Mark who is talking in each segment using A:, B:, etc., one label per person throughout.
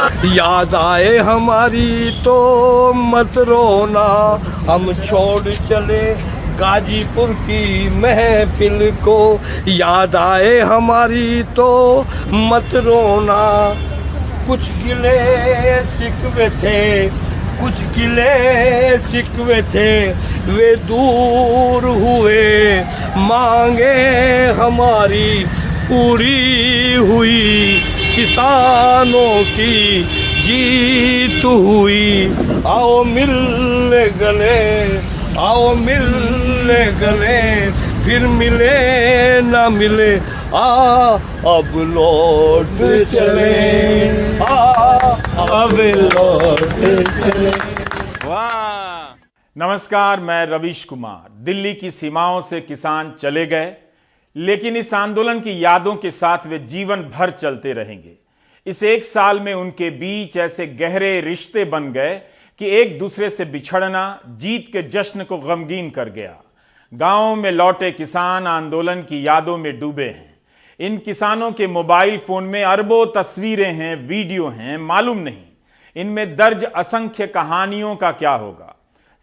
A: याद आए हमारी तो मत रोना, हम छोड़ चले गाजीपुर की महफिल को। याद आए हमारी तो मत रोना, कुछ गिले शिकवे थे, कुछ गिले शिकवे थे, वे दूर हुए, मांगे हमारी पूरी हुई, किसानों की जीत हुई। आओ मिलने गले, आओ मिलने गले, फिर मिले ना मिले, अब लौट चले, अब लौट चले।
B: वाह! नमस्कार, मैं रवीश कुमार। दिल्ली की सीमाओं से किसान चले गए, लेकिन इस आंदोलन की यादों के साथ वे जीवन भर चलते रहेंगे। इस एक साल में उनके बीच ऐसे गहरे रिश्ते बन गए कि एक दूसरे से बिछड़ना जीत के जश्न को गमगीन कर गया। गांवों में लौटे किसान आंदोलन की यादों में डूबे हैं। इन किसानों के मोबाइल फोन में अरबों तस्वीरें हैं, वीडियो हैं, मालूम नहीं इनमें दर्ज असंख्य कहानियों का क्या होगा।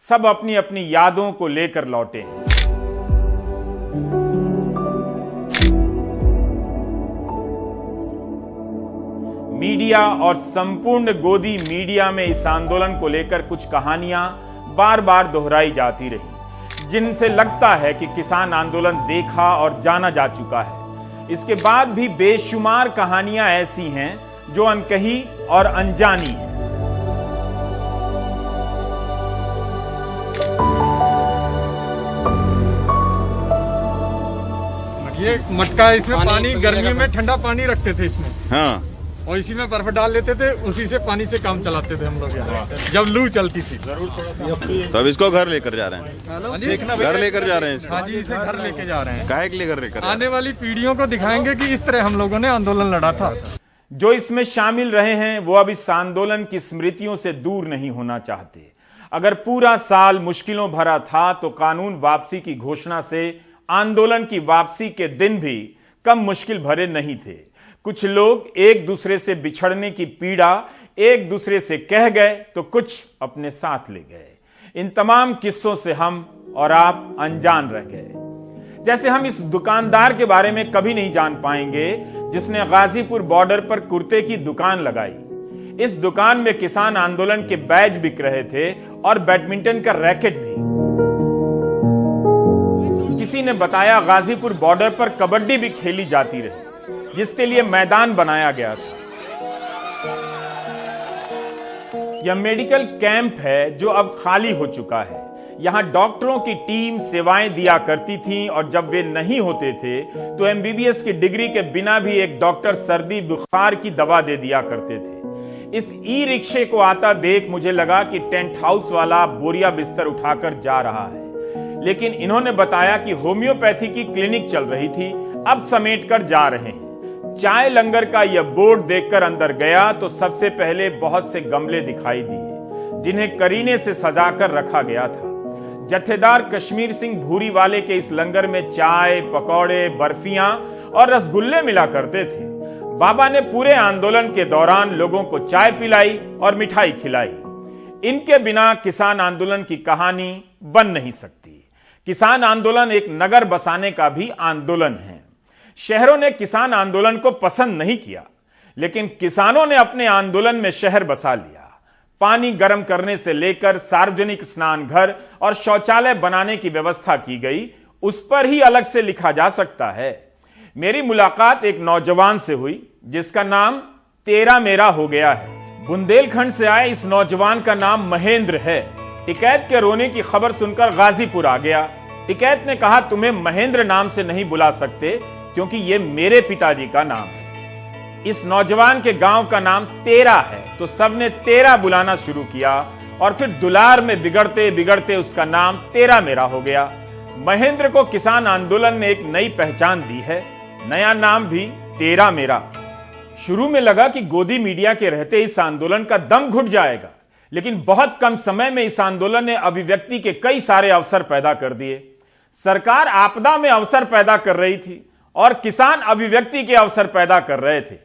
B: सब अपनी अपनी यादों को लेकर लौटे हैं। मीडिया और संपूर्ण गोदी मीडिया में इस आंदोलन को लेकर कुछ कहानियां बार बार दोहराई जाती रही, जिनसे लगता है कि किसान आंदोलन देखा और जाना जा चुका है। इसके बाद भी बेशुमार कहानियां ऐसी हैं जो अनकही और अनजानी हैं।
C: ये मटका है, इसमें पानी गर्मी में ठंडा पानी रखते थे इसमें।
B: हाँ।
C: और इसी में बर्फ डाल लेते थे, उसी से पानी से काम चलाते थे हम लोग यहाँ जब लू चलती थी।
D: तो अब इसको घर लेकर जा रहे हैं, घर लेकर जा रहे हैं इसको।
C: हाँ जी, इसे घर लेके जा रहे हैं।
D: काहे के लिए घर लेकर?
C: आने वाली पीढ़ियों को दिखाएंगे कि इस तरह हम लोगों ने आंदोलन लड़ा था।
B: जो इसमें शामिल रहे हैं वो अब इस आंदोलन की स्मृतियों से दूर नहीं होना चाहते। अगर पूरा साल मुश्किलों भरा था तो कानून वापसी की घोषणा से आंदोलन की वापसी के दिन भी कम मुश्किल भरे नहीं थे। कुछ लोग एक दूसरे से बिछड़ने की पीड़ा एक दूसरे से कह गए तो कुछ अपने साथ ले गए। इन तमाम किस्सों से हम और आप अनजान रह गए। जैसे हम इस दुकानदार के बारे में कभी नहीं जान पाएंगे जिसने गाजीपुर बॉर्डर पर कुर्ते की दुकान लगाई। इस दुकान में किसान आंदोलन के बैज बिक रहे थे और बैडमिंटन का रैकेट भी। किसी ने बताया गाजीपुर बॉर्डर पर कबड्डी भी खेली जाती रही, जिसके लिए मैदान बनाया गया था। यह मेडिकल कैंप है जो अब खाली हो चुका है। यहां डॉक्टरों की टीम सेवाएं दिया करती थी और जब वे नहीं होते थे तो एमबीबीएस की डिग्री के बिना भी एक डॉक्टर सर्दी बुखार की दवा दे दिया करते थे। इस ई रिक्शे को आता देख मुझे लगा कि टेंट हाउस वाला बोरिया बिस्तर उठाकर जा रहा है, लेकिन इन्होंने बताया कि होम्योपैथी की क्लिनिक चल रही थी, अब समेट कर जा रहे हैं। चाय लंगर का यह बोर्ड देखकर अंदर गया तो सबसे पहले बहुत से गमले दिखाई दिए जिन्हें करीने से सजाकर रखा गया था। जत्थेदार कश्मीर सिंह भूरी वाले के इस लंगर में चाय, पकौड़े, बर्फियां और रसगुल्ले मिला करते थे। बाबा ने पूरे आंदोलन के दौरान लोगों को चाय पिलाई और मिठाई खिलाई। इनके बिना किसान आंदोलन की कहानी बन नहीं सकती। किसान आंदोलन एक नगर बसाने का भी आंदोलन है। शहरों ने किसान आंदोलन को पसंद नहीं किया, लेकिन किसानों ने अपने आंदोलन में शहर बसा लिया। पानी गर्म करने से लेकर सार्वजनिक स्नान घर और शौचालय बनाने की व्यवस्था की गई, उस पर ही अलग से लिखा जा सकता है। मेरी मुलाकात एक नौजवान से हुई जिसका नाम तेरा मेरा हो गया है। बुंदेलखंड से आए इस नौजवान का नाम महेंद्र है। टिकैत के रोने की खबर सुनकर गाजीपुर आ गया। टिकैत ने कहा, तुम्हें महेंद्र नाम से नहीं बुला सकते क्योंकि ये मेरे पिताजी का नाम है। इस नौजवान के गांव का नाम तेरा है तो सबने तेरा बुलाना शुरू किया और फिर दुलार में बिगड़ते बिगड़ते उसका नाम तेरा मेरा हो गया। महेंद्र को किसान आंदोलन ने एक नई पहचान दी है, नया नाम भी तेरा मेरा। शुरू में लगा कि गोदी मीडिया के रहते इस आंदोलन का दम घुट जाएगा, लेकिन बहुत कम समय में इस आंदोलन ने अभिव्यक्ति के कई सारे अवसर पैदा कर दिए। सरकार आपदा में अवसर पैदा कर रही थी और किसान अभिव्यक्ति के अवसर पैदा कर रहे थे।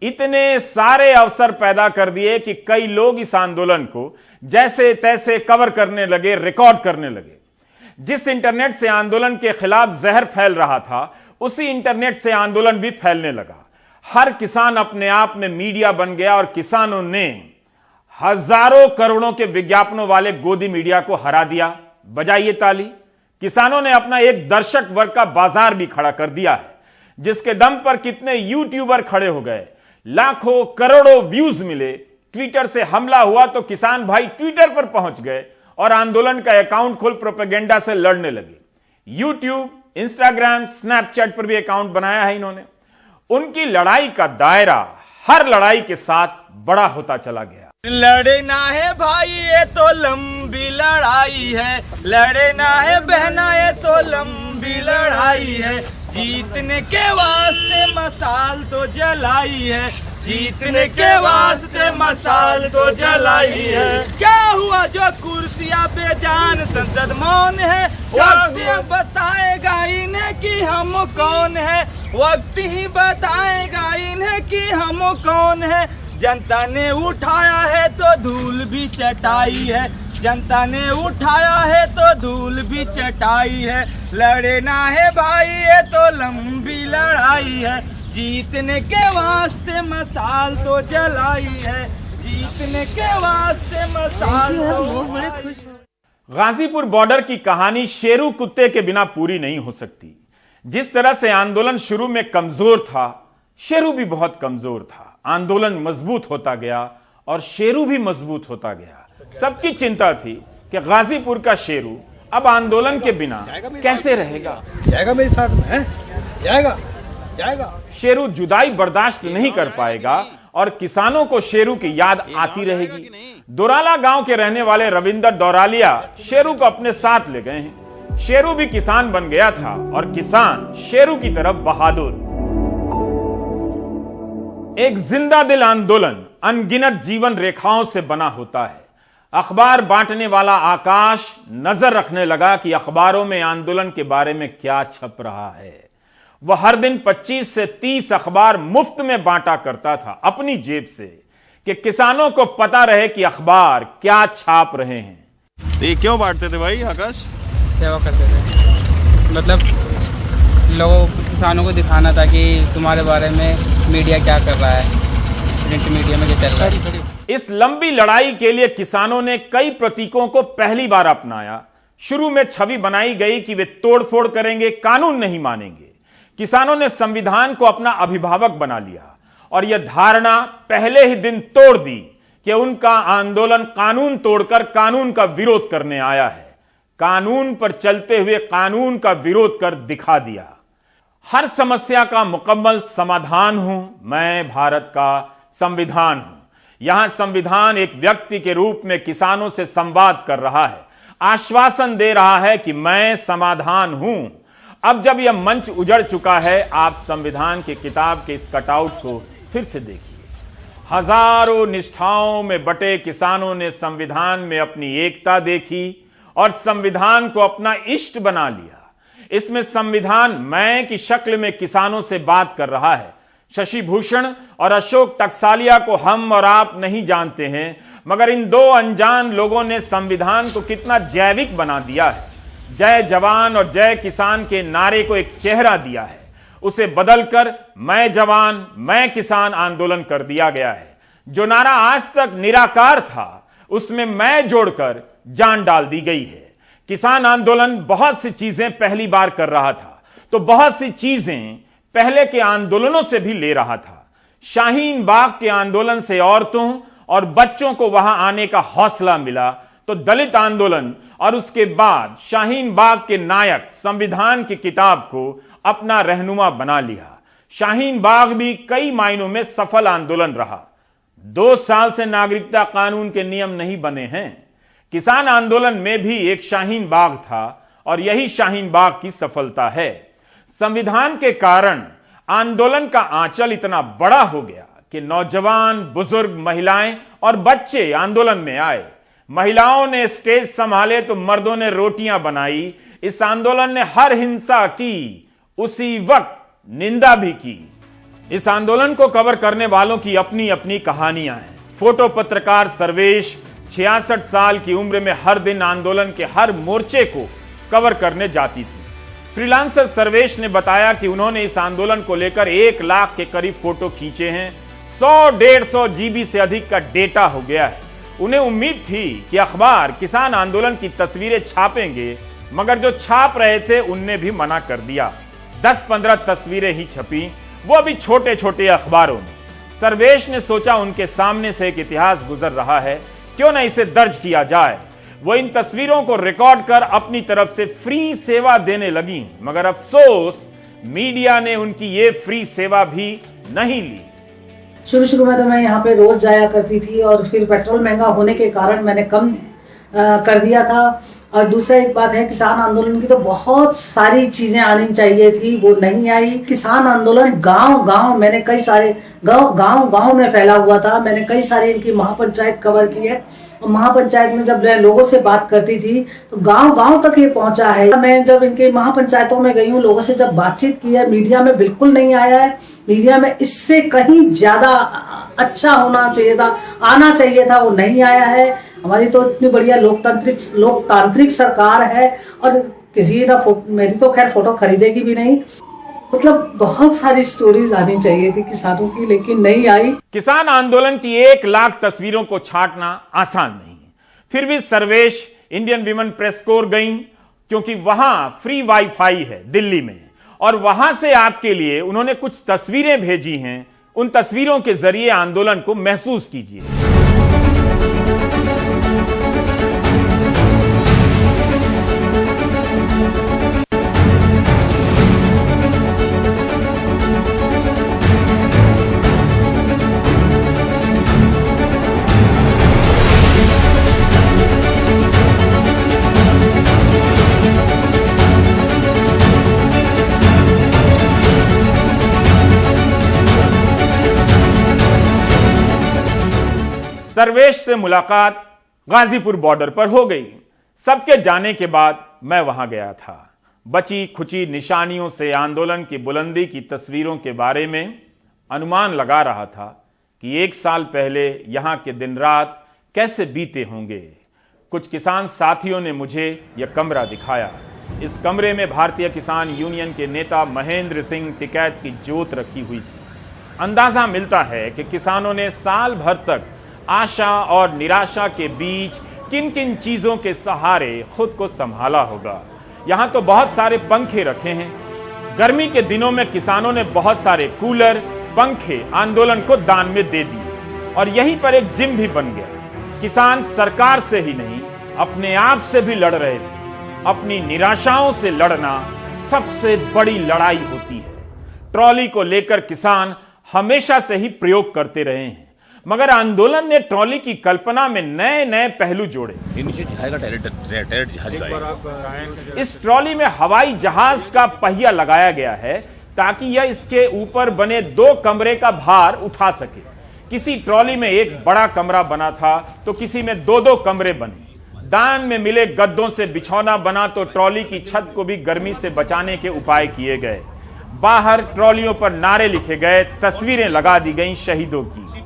B: इतने सारे अवसर पैदा कर दिए कि कई लोग इस आंदोलन को जैसे तैसे कवर करने लगे, रिकॉर्ड करने लगे। जिस इंटरनेट से आंदोलन के खिलाफ जहर फैल रहा था, उसी इंटरनेट से आंदोलन भी फैलने लगा। हर किसान अपने आप में मीडिया बन गया और किसानों ने हजारों करोड़ों के विज्ञापनों वाले गोदी मीडिया को हरा दिया। बजाइए ताली। किसानों ने अपना एक दर्शक वर्ग का बाजार भी खड़ा कर दिया है, जिसके दम पर कितने यूट्यूबर खड़े हो गए, लाखों करोड़ों व्यूज मिले। ट्विटर से हमला हुआ तो किसान भाई ट्विटर पर पहुंच गए और आंदोलन का अकाउंट खोल प्रोपेगेंडा से लड़ने लगे। यूट्यूब, इंस्टाग्राम, स्नैपचैट पर भी अकाउंट बनाया है इन्होंने। उनकी लड़ाई का दायरा हर लड़ाई के साथ बड़ा होता चला गया।
A: लड़ना है भाई ये तो लंबी लड़ाई है, लड़ना है बहना ये तो लंबी लड़ाई है। जीतने के वास्ते मसाल तो जलाई है, जीतने के वास्ते मसाल तो जलाई है। क्या हुआ जो कुर्सियां बेजान संसद मौन है, वक्त ही बताएगा इन्हें कि हम कौन है, वक्त ही बताएगा इन्हें कि हम कौन है। जनता ने उठाया है तो धूल भी चटाई है, जनता ने उठाया है तो धूल भी चटाई है। लड़ना है भाई ये तो लंबी लड़ाई है, जीतने के वास्ते मसाल तो जलाई है, जीतने के वास्ते मसाल तो।
B: गाजीपुर बॉर्डर की कहानी शेरू कुत्ते के बिना पूरी नहीं हो सकती। जिस तरह से आंदोलन शुरू में कमजोर था, शेरू भी बहुत कमजोर था। आंदोलन मजबूत होता गया और शेरू भी मजबूत होता गया। सबकी चिंता थी कि गाजीपुर का शेरू अब आंदोलन के बिना कैसे रहेगा।
A: जाएगा मेरे साथ में, जाएगा जाएगा।
B: शेरू जुदाई बर्दाश्त नहीं कर पाएगा और किसानों को शेरू की याद आती रहेगी। दोराला गांव के रहने वाले रविंदर दौरालिया शेरू को अपने साथ ले गए हैं। शेरू भी किसान बन गया था और किसान शेरू की तरफ बहादुर। एक जिंदा दिल आंदोलन अनगिनत जीवन रेखाओं से बना होता है। अखबार बांटने वाला आकाश नजर रखने लगा कि अखबारों में आंदोलन के बारे में क्या छप रहा है। वह हर दिन 25 से 30 अखबार मुफ्त में बांटा करता था अपनी जेब से, कि किसानों को पता रहे कि अखबार क्या छाप रहे हैं।
D: ये क्यों बांटते थे भाई आकाश?
E: सेवा करते थे, मतलब लोगों किसानों को दिखाना था कि तुम्हारे बारे में मीडिया क्या कर रहा है, प्रिंट मीडिया में क्या चल रहा है।
B: इस लंबी लड़ाई के लिए किसानों ने कई प्रतीकों को पहली बार अपनाया। शुरू में छवि बनाई गई कि वे तोड़फोड़ करेंगे, कानून नहीं मानेंगे। किसानों ने संविधान को अपना अभिभावक बना लिया और यह धारणा पहले ही दिन तोड़ दी कि उनका आंदोलन कानून तोड़कर कानून का विरोध करने आया है। कानून पर चलते हुए कानून का विरोध कर दिखा दिया। हर समस्या का मुकम्मल समाधान हूं मैं, भारत का संविधान हूं। यहां संविधान एक व्यक्ति के रूप में किसानों से संवाद कर रहा है, आश्वासन दे रहा है कि मैं समाधान हूं। अब जब यह मंच उजड़ चुका है, आप संविधान की किताब के इस कटआउट को फिर से देखिए। हजारों निष्ठाओं में बटे किसानों ने संविधान में अपनी एकता देखी और संविधान को अपना इष्ट बना लिया। इसमें संविधान मैं की शक्ल में किसानों से बात कर रहा है। शशि भूषण और अशोक टकसालिया को हम और आप नहीं जानते हैं, मगर इन दो अनजान लोगों ने संविधान को कितना जैविक बना दिया है। जय जवान और जय किसान के नारे को एक चेहरा दिया है, उसे बदलकर मैं जवान मैं किसान आंदोलन कर दिया गया है। जो नारा आज तक निराकार था, उसमें मैं जोड़कर जान डाल दी गई है। किसान आंदोलन बहुत सी चीजें पहली बार कर रहा था, तो बहुत सी चीजें पहले के आंदोलनों से भी ले रहा था। शाहीन बाग के आंदोलन से औरतों और बच्चों को वहां आने का हौसला मिला, तो दलित आंदोलन और उसके बाद शाहीन बाग के नायक संविधान की किताब को अपना रहनुमा बना लिया। शाहीन बाग भी कई मायनों में सफल आंदोलन रहा। 2 साल से नागरिकता कानून के नियम नहीं बने हैं। किसान आंदोलन में भी एक शाहीन बाग था और यही शाहीन बाग की सफलता है। संविधान के कारण आंदोलन का आंचल इतना बड़ा हो गया कि नौजवान, बुजुर्ग, महिलाएं और बच्चे आंदोलन में आए। महिलाओं ने स्टेज संभाले तो मर्दों ने रोटियां बनाई। इस आंदोलन ने हर हिंसा की, उसी वक्त निंदा भी की। इस आंदोलन को कवर करने वालों की अपनी अपनी कहानियां हैं। फोटो पत्रकार सर्वेश 66 साल की उम्र में हर दिन आंदोलन के हर मोर्चे को कवर करने जाती थी। फ्रीलांसर सर्वेश ने बताया कि उन्होंने इस आंदोलन को लेकर 1 लाख के करीब फोटो खींचे हैं। 100-150 GB से अधिक का डेटा हो गया है। उन्हें उम्मीद थी कि अखबार किसान आंदोलन की तस्वीरें छापेंगे, मगर जो छाप रहे थे उनने भी मना कर दिया। 10-15 तस्वीरें ही छपी, वो भी छोटे छोटे अखबारों में। सर्वेश ने सोचा उनके सामने से एक इतिहास गुजर रहा है, क्यों न इसे दर्ज किया जाए। वो इन तस्वीरों को रिकॉर्ड कर अपनी तरफ से फ्री सेवा देने लगी, मगर अफसोस मीडिया ने उनकी ये फ्री सेवा भी नहीं ली।
F: शुरू में तो मैं यहाँ पे रोज जाया करती थी और फिर पेट्रोल महंगा होने के कारण मैंने कम कर दिया था। और दूसरा एक बात है, किसान आंदोलन की तो बहुत सारी चीजें आनी चाहिए थी, वो नहीं आई। किसान आंदोलन गांव मैंने कई सारे गांव में फैला हुआ था। मैंने कई सारी इनकी महापंचायत कवर की है। और महापंचायत में जब मैं लोगों से बात करती थी तो गांव तक ये पहुंचा है। मैं जब इनके महापंचायतों में गई हूँ, लोगों से जब बातचीत की है, मीडिया में बिल्कुल नहीं आया है। मीडिया में इससे कहीं ज्यादा अच्छा होना चाहिए था, आना चाहिए था, वो नहीं आया है। हमारी तो इतनी बढ़िया लोकतांत्रिक सरकार है और किसी ना मेरी तो खैर फोटो खरीदेगी भी नहीं। मतलब बहुत सारी स्टोरीज आनी चाहिए थी किसानों की, लेकिन नहीं आई।
B: किसान आंदोलन की 1 लाख तस्वीरों को छांटना आसान नहीं है। फिर भी Sarvesh Indian women press core गईं, क्योंकि वहां फ्री वाईफाई है दिल्ली में, और वहां से आपके लिए उन्होंने कुछ तस्वीरें भेजी हैं। उन तस्वीरों के जरिए आंदोलन को महसूस कीजिए। सर्वेश से मुलाकात गाजीपुर बॉर्डर पर हो गई। सबके जाने के बाद मैं वहां गया था। बची खुची निशानियों से आंदोलन की बुलंदी की तस्वीरों के बारे में अनुमान लगा रहा था कि 1 साल पहले यहां के दिन रात कैसे बीते होंगे। कुछ किसान साथियों ने मुझे यह कमरा दिखाया। इस कमरे में भारतीय किसान यूनियन के नेता महेंद्र सिंह टिकैत की जोत रखी हुई थी। अंदाजा मिलता है कि किसानों ने साल भर तक आशा और निराशा के बीच किन किन चीजों के सहारे खुद को संभाला होगा। यहां तो बहुत सारे पंखे रखे हैं। गर्मी के दिनों में किसानों ने बहुत सारे कूलर, पंखे आंदोलन को दान में दे दिए और यहीं पर एक जिम भी बन गया। किसान सरकार से ही नहीं, अपने आप से भी लड़ रहे थे। अपनी निराशाओं से लड़ना सबसे बड़ी लड़ाई होती है। ट्रॉली को लेकर किसान हमेशा से ही प्रयोग करते रहे हैं, मगर आंदोलन ने ट्रॉली की कल्पना में नए नए पहलू जोड़े। इस ट्रॉली में हवाई जहाज का पहिया लगाया गया है ताकि यह इसके ऊपर बने 2 कमरे का भार उठा सके। किसी ट्रॉली में एक बड़ा कमरा बना था तो किसी में 2-2 कमरे बने। दान में मिले गद्दों से बिछौना बना तो ट्रॉली की छत को भी गर्मी से बचाने के उपाय किए गए। बाहर ट्रॉलियों पर नारे लिखे गए, तस्वीरें लगा दी गईं शहीदों की।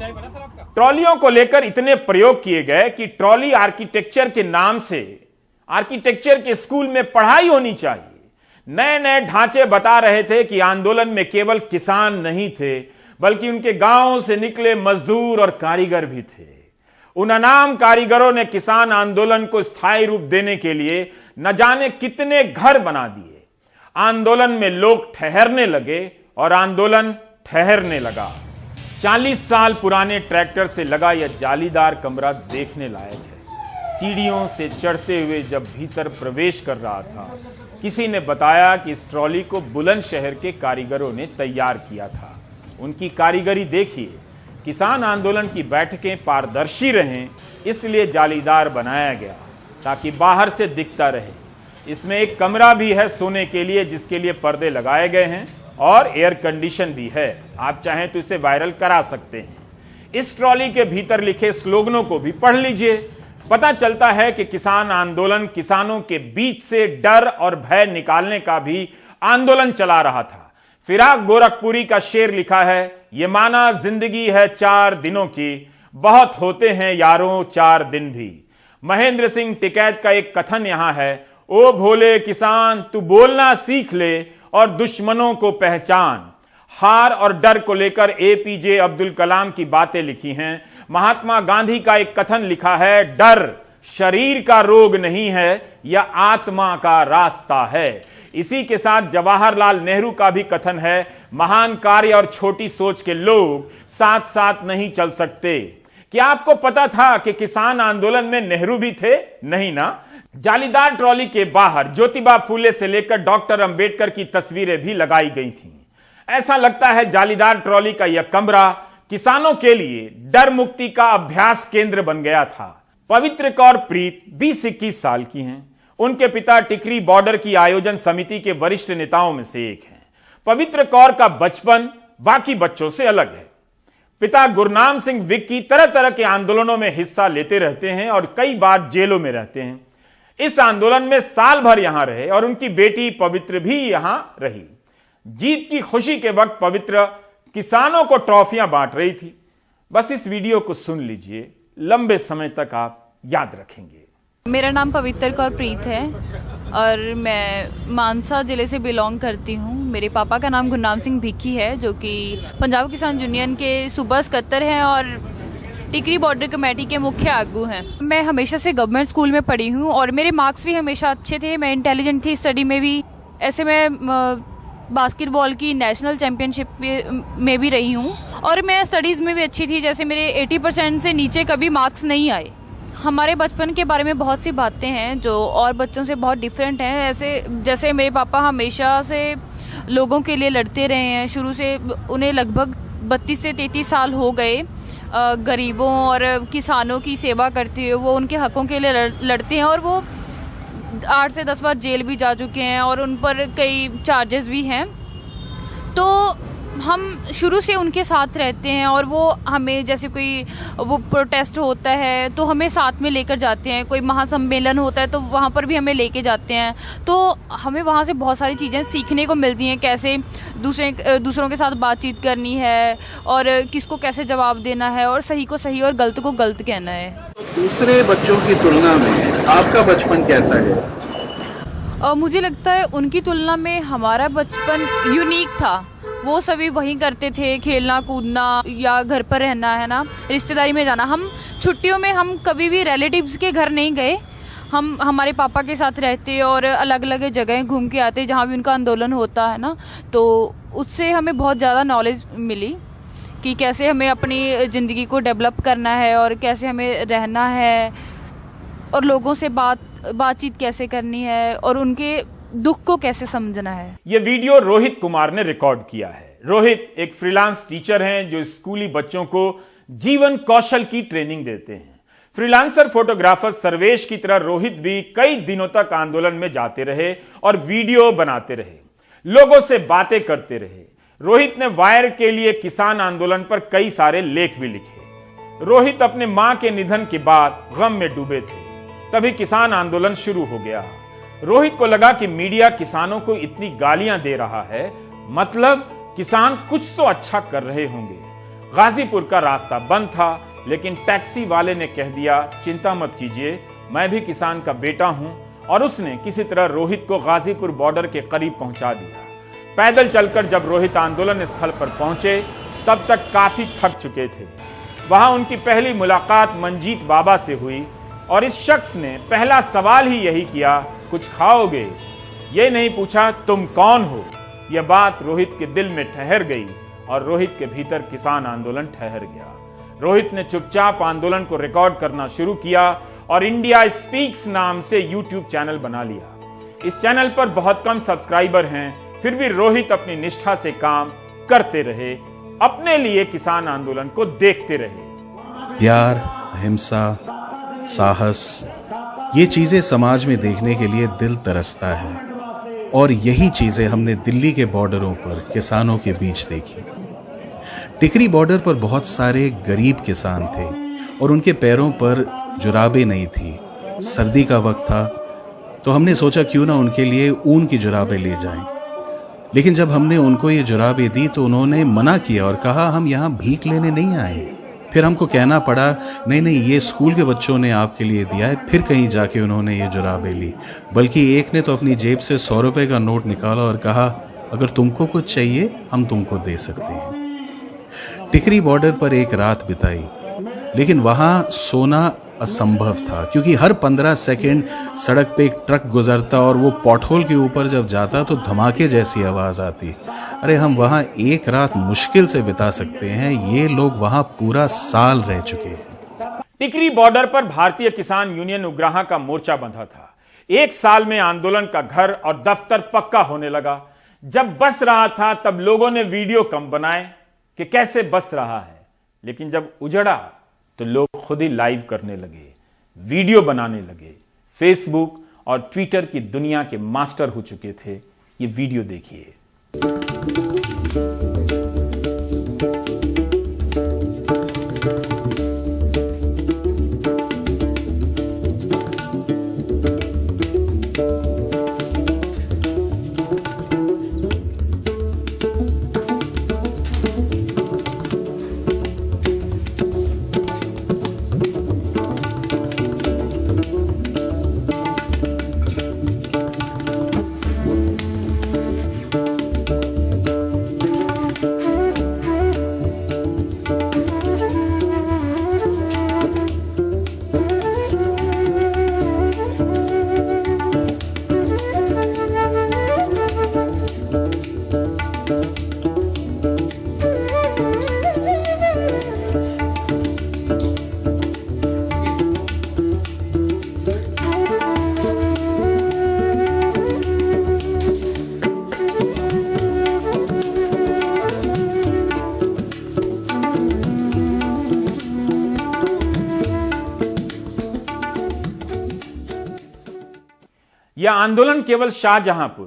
B: ट्रॉलियों को लेकर इतने प्रयोग किए गए कि ट्रॉली आर्किटेक्चर के नाम से आर्किटेक्चर के स्कूल में पढ़ाई होनी चाहिए। नए नए ढांचे बता रहे थे कि आंदोलन में केवल किसान नहीं थे, बल्कि उनके गांवों से निकले मजदूर और कारीगर भी थे। उन अनाम कारीगरों ने किसान आंदोलन को स्थायी रूप देने के लिए न जाने कितने घर बना दिए। आंदोलन में लोग ठहरने लगे और आंदोलन ठहरने लगा। 40 साल पुराने ट्रैक्टर से लगा यह जालीदार कमरा देखने लायक है। सीढ़ियों से चढ़ते हुए जब भीतर प्रवेश कर रहा था, किसी ने बताया कि इस ट्रॉली को बुलंदशहर के कारीगरों ने तैयार किया था। उनकी कारीगरी देखिए। किसान आंदोलन की बैठकें पारदर्शी रहें, इसलिए जालीदार बनाया गया ताकि बाहर से दिखता रहे। इसमें एक कमरा भी है सोने के लिए, जिसके लिए पर्दे लगाए गए हैं और एयर कंडीशन भी है। आप चाहें तो इसे वायरल करा सकते हैं। इस ट्रॉली के भीतर लिखे स्लोगनों को भी पढ़ लीजिए। पता चलता है कि किसान आंदोलन किसानों के बीच से डर और भय निकालने का भी आंदोलन चला रहा था। फिराक गोरखपुरी का शेर लिखा है, ये माना जिंदगी है 4 दिनों की, बहुत होते हैं यारों 4 दिन भी। महेंद्र सिंह टिकैत का एक कथन यहां है, ओ भोले किसान तू बोलना सीख ले और दुश्मनों को पहचान। हार और डर को लेकर एपीजे अब्दुल कलाम की बातें लिखी हैं। महात्मा गांधी का एक कथन लिखा है, डर शरीर का रोग नहीं है, यह आत्मा का रास्ता है। इसी के साथ जवाहरलाल नेहरू का भी कथन है, महान कार्य और छोटी सोच के लोग साथ साथ नहीं चल सकते। क्या आपको पता था कि किसान आंदोलन में नेहरू भी थे? नहीं ना। जालीदार ट्रॉली के बाहर ज्योतिबा फूले से लेकर डॉक्टर अंबेडकर की तस्वीरें भी लगाई गई थीं। ऐसा लगता है जालीदार ट्रॉली का यह कमरा किसानों के लिए डर मुक्ति का अभ्यास केंद्र बन गया था। पवित्र कौर प्रीत 20-21 साल की हैं। उनके पिता टिकरी बॉर्डर की आयोजन समिति के वरिष्ठ नेताओं में से एक हैं। पवित्र कौर का बचपन बाकी बच्चों से अलग है। पिता गुरनाम सिंह विक्की तरह तरह के आंदोलनों में हिस्सा लेते रहते हैं और कई बार जेलों में रहते हैं। इस आंदोलन में साल भर यहां रहे और उनकी बेटी पवित्र भी यहां रही। जीत की खुशी के वक्त पवित्र किसानों को ट्रॉफियां बांट रही थी। बस इस वीडियो को सुन लीजिए, लंबे समय तक आप याद रखेंगे।
G: मेरा नाम पवित्र कौर प्रीत है और मैं मानसा ज़िले से बिलोंग करती हूँ। मेरे पापा का नाम गुरनाम सिंह भिक्की है, जो कि पंजाब किसान यूनियन के सूबा सकत्तर हैं और टिकरी बॉर्डर कमेटी के मुख्य आगू हैं। मैं हमेशा से गवर्नमेंट स्कूल में पढ़ी हूँ और मेरे मार्क्स भी हमेशा अच्छे थे। मैं इंटेलिजेंट थी स्टडी में भी। ऐसे मैं बास्केटबॉल की नेशनल चैम्पियनशिप में भी रही हूँ और मैं स्टडीज़ में भी अच्छी थी। जैसे मेरे 80% से नीचे कभी मार्क्स नहीं आए। हमारे बचपन के बारे में बहुत सी बातें हैं जो और बच्चों से बहुत डिफरेंट हैं। ऐसे जैसे मेरे पापा हमेशा से लोगों के लिए लड़ते रहे हैं। शुरू से उन्हें लगभग 32 से 33 साल हो गए। गरीबों और किसानों की सेवा करते हुए वो उनके हकों के लिए लड़ते हैं और वो 8 से 10 बार जेल भी जा चुके हैं और उन पर कई चार्जेस भी हैं। तो हम शुरू से उनके साथ रहते हैं और वो हमें जैसे कोई वो प्रोटेस्ट होता है तो हमें साथ में लेकर जाते हैं। कोई महासम्मेलन होता है तो वहाँ पर भी हमें लेके जाते हैं। तो हमें वहाँ से बहुत सारी चीज़ें सीखने को मिलती हैं, कैसे दूसरों के साथ बातचीत करनी है और किसको कैसे जवाब देना है और सही को सही और गलत को गलत कहना है।
H: दूसरे बच्चों की तुलना में आपका बचपन कैसा है?
G: मुझे लगता है उनकी तुलना में हमारा बचपन यूनिक था। वो सभी वहीं करते थे, खेलना कूदना या घर पर रहना, है ना, रिश्तेदारी में जाना। हम छुट्टियों में हम कभी भी रिलेटिव्स के घर नहीं गए। हम हमारे पापा के साथ रहते और अलग अलग जगह घूम के आते जहाँ भी उनका आंदोलन होता है ना। तो उससे हमें बहुत ज़्यादा नॉलेज मिली कि कैसे हमें अपनी ज़िंदगी को डेवलप करना है और कैसे हमें रहना है और लोगों से बातचीत कैसे करनी है और उनके दुख को कैसे समझना है।
B: यह वीडियो रोहित कुमार ने रिकॉर्ड किया है। रोहित एक फ्रीलांस टीचर हैं जो स्कूली बच्चों को जीवन कौशल की ट्रेनिंग देते हैं। फ्रीलांसर फोटोग्राफर सर्वेश की तरह रोहित भी कई दिनों तक आंदोलन में जाते रहे और वीडियो बनाते रहे, लोगों से बातें करते रहे। रोहित ने वायर के लिए किसान आंदोलन पर कई सारे लेख भी लिखे। रोहित अपने मां के निधन के बाद गम में डूबे थे। तभी किसान आंदोलन शुरू हो गया। रोहित को लगा कि मीडिया किसानों को इतनी गालियां दे रहा है, मतलब किसान कुछ तो अच्छा कर रहे होंगे। गाजीपुर का रास्ता बंद था, लेकिन टैक्सी वाले ने कह दिया, चिंता मत कीजिए, मैं भी किसान का बेटा हूं, और उसने किसी तरह रोहित को गाजीपुर बॉर्डर के करीब पहुंचा दिया। पैदल चलकर जब रोहित आंदोलन स्थल पर पहुंचे तब तक काफी थक चुके थे। वहां उनकी पहली मुलाकात मंजीत बाबा से हुई और इस शख्स ने पहला सवाल ही यही किया, कुछ खाओगे? ये नहीं पूछा तुम कौन हो। यह बात रोहित के दिल में ठहर गई और रोहित के भीतर किसान आंदोलन ठहर गया। रोहित ने चुपचाप आंदोलन को रिकॉर्ड करना शुरू किया और इंडिया स्पीक्स नाम से यूट्यूब चैनल बना लिया। इस चैनल पर बहुत कम सब्सक्राइबर हैं, फिर भी रोहित अपनी निष्ठा से काम करते रहे, अपने लिए किसान आंदोलन को देखते रहे।
I: प्यार, अहिंसा, साहस, ये चीजें समाज में देखने के लिए दिल तरसता है और यही चीजें हमने दिल्ली के बॉर्डरों पर किसानों के बीच देखी। टिकरी बॉर्डर पर बहुत सारे गरीब किसान थे और उनके पैरों पर जुराबें नहीं थी। सर्दी का वक्त था तो हमने सोचा क्यों ना उनके लिए ऊन की जुराबें ले जाएं। लेकिन जब हमने उनको ये जुराबें दी तो उन्होंने मना किया और कहा हम यहाँ भीख लेने नहीं आए। फिर हमको कहना पड़ा नहीं नहीं ये स्कूल के बच्चों ने आपके लिए दिया है। फिर कहीं जाके उन्होंने ये जुराबें ली, बल्कि एक ने तो अपनी जेब से 100 रुपए का नोट निकाला और कहा अगर तुमको कुछ चाहिए हम तुमको दे सकते हैं। टिकरी बॉर्डर पर एक रात बिताई, लेकिन वहाँ सोना असंभव था क्योंकि हर 15 सेकंड सड़क पे एक ट्रक गुजरता और वो पॉटहोल के ऊपर जब जाता तो धमाके जैसी आवाज आती। अरे हम वहाँ एक रात मुश्किल से बिता सकते हैं, ये लोग वहाँ पूरा साल रह चुके हैं।
B: टिकरी बॉर्डर पर भारतीय किसान यूनियन उग्राहा का मोर्चा बंधा था। एक साल में आंदोलन का घर और दफ्तर पक्का होने लगा। जब बस रहा था तब लोगों ने वीडियो कम बनाए कि कैसे बस रहा है, लेकिन जब उजड़ा तो लोग खुद ही लाइव करने लगे, वीडियो बनाने लगे। फेसबुक और ट्विटर की दुनिया के मास्टर हो चुके थे। ये वीडियो देखिए। यह आंदोलन केवल Shahjahanpur,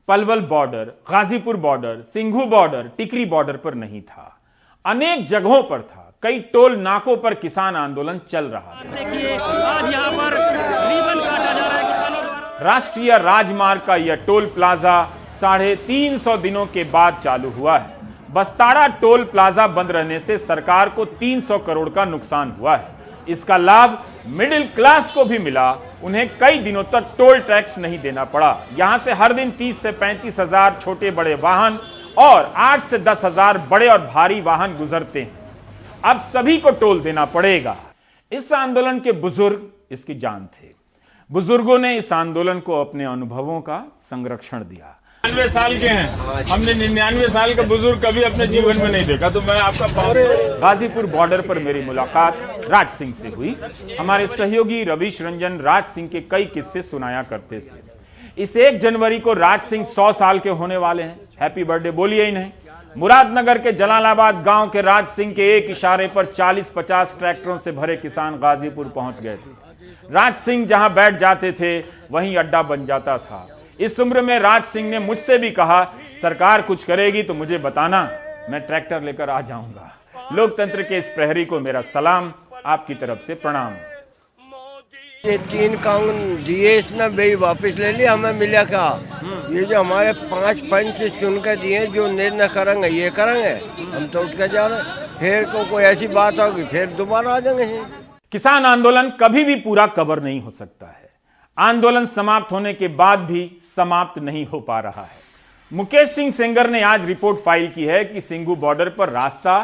B: Palwal border, Ghazipur border, Singhu border, Tikri border पर नहीं था, अनेक जगहों पर था। कई टोल नाकों पर किसान आंदोलन चल रहा था। आज यहां पर रिबन काटा जा रहा है किसानों द्वारा। राष्ट्रीय राजमार्ग का यह टोल प्लाजा 350 दिनों के बाद चालू हुआ है। बस्ताड़ा टोल प्लाजा बंद रहने से सरकार को 300 करोड़ का नुकसान हुआ है। इसका लाभ मिडिल क्लास को भी मिला। उन्हें कई दिनों तक टोल टैक्स नहीं देना पड़ा। यहां से हर दिन 30 से 35 हजार छोटे बड़े वाहन और 8 से 10 हजार बड़े और भारी वाहन गुजरते हैं। अब सभी को टोल देना पड़ेगा। इस आंदोलन के बुजुर्ग इसकी जान थे। बुजुर्गों ने इस आंदोलन को अपने अनुभवों का संरक्षण दिया।
A: 99 साल के हैं, हमने 99 साल का बुजुर्ग कभी अपने जीवन में नहीं देखा, तो मैं आपका
B: गाजीपुर बॉर्डर पर मेरी मुलाकात राज सिंह से हुई। हमारे सहयोगी रवीश रंजन राज सिंह के कई किस्से सुनाया करते थे। इस 1 जनवरी को राज सिंह 100 साल के होने वाले हैं। हैप्पी बर्थडे बोलिए इन्हें। मुरादनगर के जलालाबाद गांव के राज सिंह के एक इशारे पर 40-50 ट्रैक्टरों से भरे किसान गाजीपुर पहुंच गए थे। राज सिंह जहां बैठ जाते थे वहीं अड्डा बन जाता था। इस उम्र में राज सिंह ने मुझसे भी कहा, सरकार कुछ करेगी तो मुझे बताना, मैं ट्रैक्टर लेकर आ जाऊंगा। लोकतंत्र के इस प्रहरी को मेरा सलाम, आपकी तरफ से प्रणाम।
J: ये 3 कानून दिए, इसने भाई वापस ले लिया, हमें मिला क्या? ये जो हमारे 5 पंच चुन कर दिए, जो निर्णय करेंगे ये करेंगे, हम तो उठ कर जा रहे हैं। फिर कोई ऐसी बात होगी फिर दोबारा आ जाएंगे।
B: किसान आंदोलन कभी भी पूरा कवर नहीं हो सकता है। आंदोलन समाप्त होने के बाद भी समाप्त नहीं हो पा रहा है। मुकेश सिंह सेंगर ने आज रिपोर्ट फाइल की है कि सिंघू बॉर्डर पर रास्ता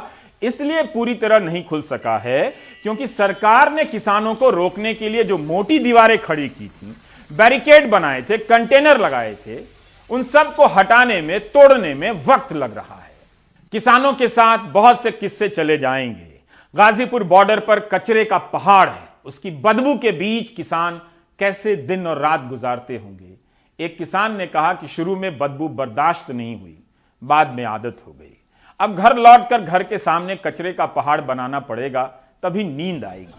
B: इसलिए पूरी तरह नहीं खुल सका है क्योंकि सरकार ने किसानों को रोकने के लिए जो मोटी दीवारें खड़ी की थी, बैरिकेड बनाए थे, कंटेनर लगाए थे, उन सब को हटाने में, तोड़ने में वक्त लग रहा है। किसानों के साथ बहुत से किस्से चले जाएंगे। गाजीपुर बॉर्डर पर कचरे का पहाड़ है, उसकी बदबू के बीच किसान कैसे दिन और रात गुजारते होंगे। एक किसान ने कहा कि शुरू में बदबू बर्दाश्त नहीं हुई, बाद में आदत हो गई। अब घर लौटकर घर के सामने कचरे का पहाड़ बनाना पड़ेगा, तभी नींद आएगी।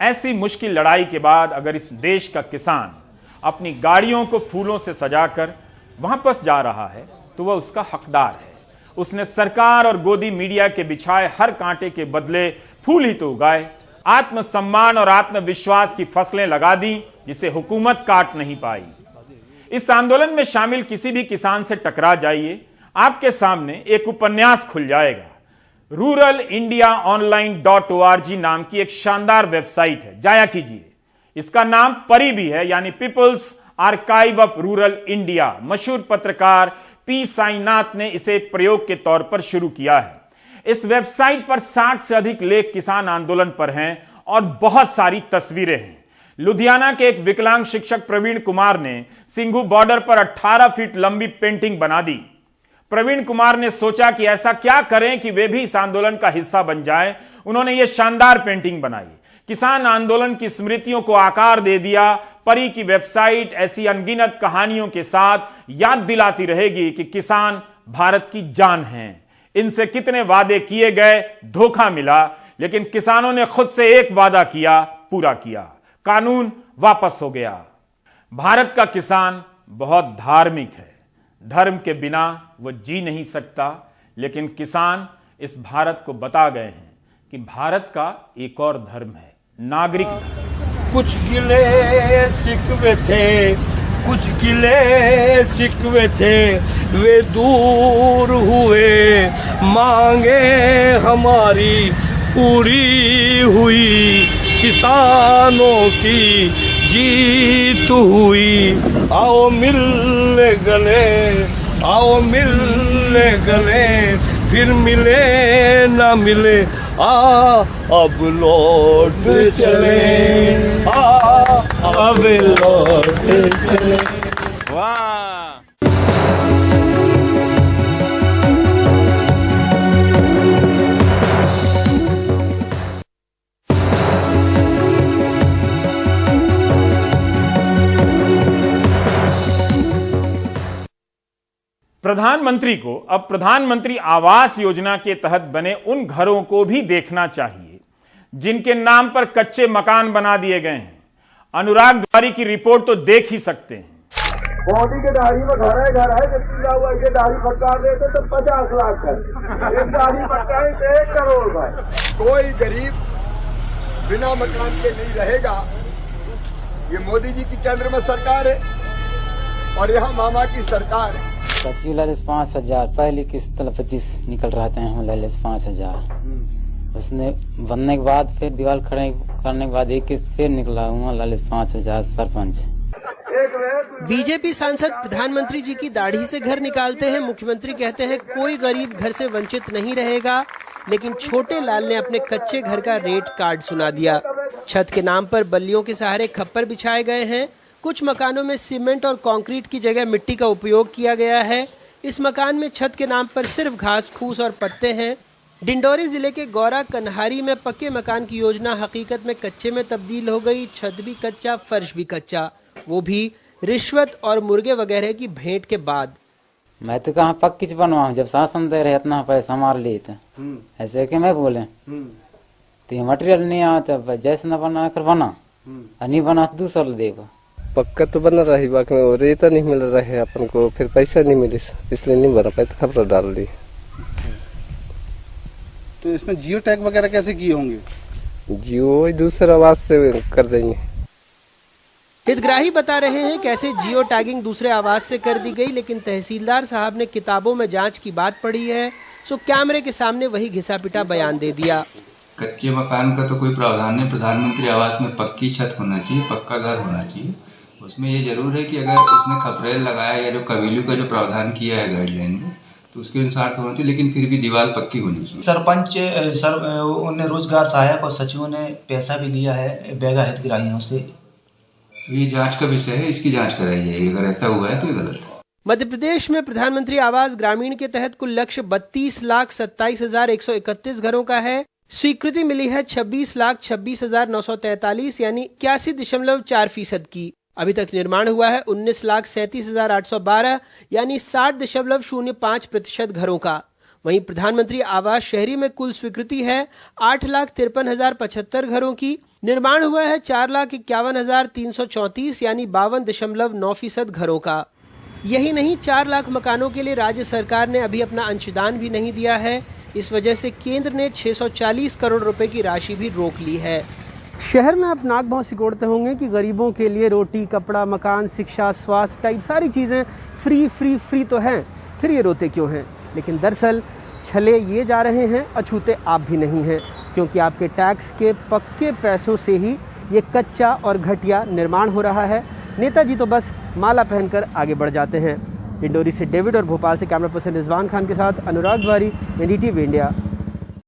B: ऐसी मुश्किल लड़ाई के बाद अगर इस देश का किसान अपनी गाड़ियों को फूलों से सजाकर वापस जा रहा है तो वह उसका हकदार है। उसने सरकार और गोदी मीडिया के बिछाए हर कांटे के बदले फूल ही तो उगाए। आत्मसम्मान और आत्मविश्वास की फसलें लगा दी जिसे हुकूमत काट नहीं पाई। इस आंदोलन में शामिल किसी भी किसान से टकरा जाइए, आपके सामने एक उपन्यास खुल जाएगा। ruralindiaonline.org नाम की एक शानदार वेबसाइट है, जाया कीजिए। इसका नाम परी भी है, यानी people's archive of rural India. मशहूर पत्रकार पी साईनाथ ने इसे एक प्रयोग के तौर पर शुरू किया है। इस वेबसाइट पर 60 से अधिक लेख किसान आंदोलन पर हैं और बहुत सारी तस्वीरें हैं। लुधियाना के एक विकलांग शिक्षक प्रवीण कुमार ने सिंघू बॉर्डर पर 18 फीट लंबी पेंटिंग बना दी। प्रवीण कुमार ने सोचा कि ऐसा क्या करें कि वे भी इस आंदोलन का हिस्सा बन जाएं। उन्होंने ये शानदार पेंटिंग बनाई, किसान आंदोलन की स्मृतियों को आकार दे दिया। परी की वेबसाइट ऐसी अनगिनत कहानियों के साथ याद दिलाती रहेगी कि किसान भारत की जान हैं। इनसे कितने वादे किए गए, धोखा मिला, लेकिन किसानों ने खुद से एक वादा किया, पूरा किया। कानून वापस हो गया। भारत का किसान बहुत धार्मिक है, धर्म के बिना वो जी नहीं सकता, लेकिन किसान इस भारत को बता गए हैं कि भारत का एक और धर्म है, नागरिक धर्म।
J: कुछ गिले शिकवे थे, कुछ गिले शिकवे थे, वे दूर हुए, मांगे हमारी पूरी हुई, किसानों की जीत हुई। आओ मिलने गले, आओ मिलने गले, फिर मिले ना मिले, अब लौट चले, अब लौट चले।
D: वाह।
B: प्रधानमंत्री को अब प्रधानमंत्री आवास योजना के तहत बने उन घरों को भी देखना चाहिए जिनके नाम पर कच्चे मकान बना दिए गए हैं। अनुराग द्वारी की रिपोर्ट तो देख ही सकते हैं।
J: मोदी के दाढ़ी में घर है जितना हुआ ये दाढ़ी फटका देते तो 50 लाख का, एक दाढ़ी फटकाए तो 1 करोड़ का।
K: कोई गरीब बिना मकान के नहीं रहेगा। ये मोदी जी की केंद्र में सरकार है और यहाँ मामा की सरकार है।
E: कच्ची लालिस 5000, पहली किस्त 25 निकल रहा था, लालिस 5000। उसने बनने के बाद फिर दीवार खड़े करने के बाद एक किस्त फिर निकला हुआ, लालिस 5000 सरपंच।
L: बीजेपी सांसद प्रधानमंत्री जी की दाढ़ी से घर निकालते हैं। मुख्यमंत्री कहते हैं कोई गरीब घर से वंचित नहीं रहेगा, लेकिन छोटे लाल ने अपने कच्चे घर का रेट कार्ड सुना दिया। छत के नाम पर बल्लियों के सहारे खप्पर बिछाए गए हैं। कुछ मकानों में सीमेंट और कंक्रीट की जगह मिट्टी का उपयोग किया गया है। इस मकान में छत के नाम पर सिर्फ घास फूस और पत्ते हैं। डिंडोरी जिले के गौरा कन्हारी में पक्के मकान की योजना हकीकत में कच्चे में तब्दील हो गई। छत भी कच्चा, फर्श भी कच्चा, वो भी रिश्वत और मुर्गे वगैरह की भेंट के बाद।
E: मैं तो कहाँ पक्की बनवाऊँ, जब शासन दे रहे इतना पैसा हमारे लिए तो ऐसे कि मैं बोले तो ये मटेरियल नहीं आता, जैसे न बना कर बना, नहीं बना तो दूसरा देगा।
M: पक्का तो बना रही, बाकी में रेता नहीं मिल रहा है अपन को, फिर पैसा नहीं मिले इसलिए नहीं बना पाए, तो खबर डाल दी।
N: तो इसमें जियो टैग वगैरह कैसे किए होंगे?
M: जियो दूसरा आवाज से कर देंगे।
L: हितग्राही बता रहे हैं कैसे जियो टैगिंग दूसरे आवाज से कर दी गई, लेकिन तहसीलदार साहब ने किताबों में जांच की बात पढ़ी है, सो कैमरे के सामने वही घिसा पिटा बयान दे दिया।
O: कच्चे मकान का तो कोई प्रावधान नहीं, प्रधानमंत्री आवास में पक्की छत होना चाहिए, पक्का घर होना चाहिए। उसमें ये जरूर है कि अगर उसने खपरेल लगाया या जो कबीलू का जो प्रावधान किया है गाइडलाइन में, तो उसके अनुसार होना चाहिए, लेकिन फिर भी दीवार पक्की होनी चाहिए।
P: सरपंच उन्हें रोजगार सहायक और सचिवों ने पैसा भी लिया है बेगा हितग्राहियों से।
O: ये जांच का विषय है, इसकी जांच कराई जाएगी, अगर ऐसा हुआ है तो ये गलत है।
L: मध्य प्रदेश में प्रधानमंत्री आवास ग्रामीण के तहत कुल लक्ष्य 32,27,131 घरों का है। स्वीकृति मिली है 26,26,943 यानी 81.4% की। अभी तक निर्माण हुआ है 19,37,812 यानी 60.05% घरों का। वहीं प्रधानमंत्री आवास शहरी में कुल स्वीकृति है 8,53,075 घरों की। निर्माण हुआ है 4,51,334 यानी 52.9% घरों का। यही नहीं, 4 लाख मकानों के लिए राज्य सरकार ने अभी अपना अंशदान भी नहीं दिया है। इस वजह से केंद्र ने 640 करोड़ रुपए की राशि भी रोक ली है। शहर में आप नाक भौं सिकोड़ते होंगे कि गरीबों के लिए रोटी, कपड़ा, मकान, शिक्षा, स्वास्थ्य टाइप सारी चीज़ें फ्री फ्री फ्री तो हैं, फिर ये रोते क्यों हैं? लेकिन दरअसल छले ये जा रहे हैं, अछूते आप भी नहीं हैं, क्योंकि आपके टैक्स के पक्के पैसों से ही ये कच्चा और घटिया निर्माण हो रहा है। नेताजी तो बस माला पहनकर आगे बढ़ जाते हैं। डिंडोरी से डेविड और भोपाल से कैमरा पर्सन रिजवान खान के साथ अनुराग द्वारी, NDTV इंडिया।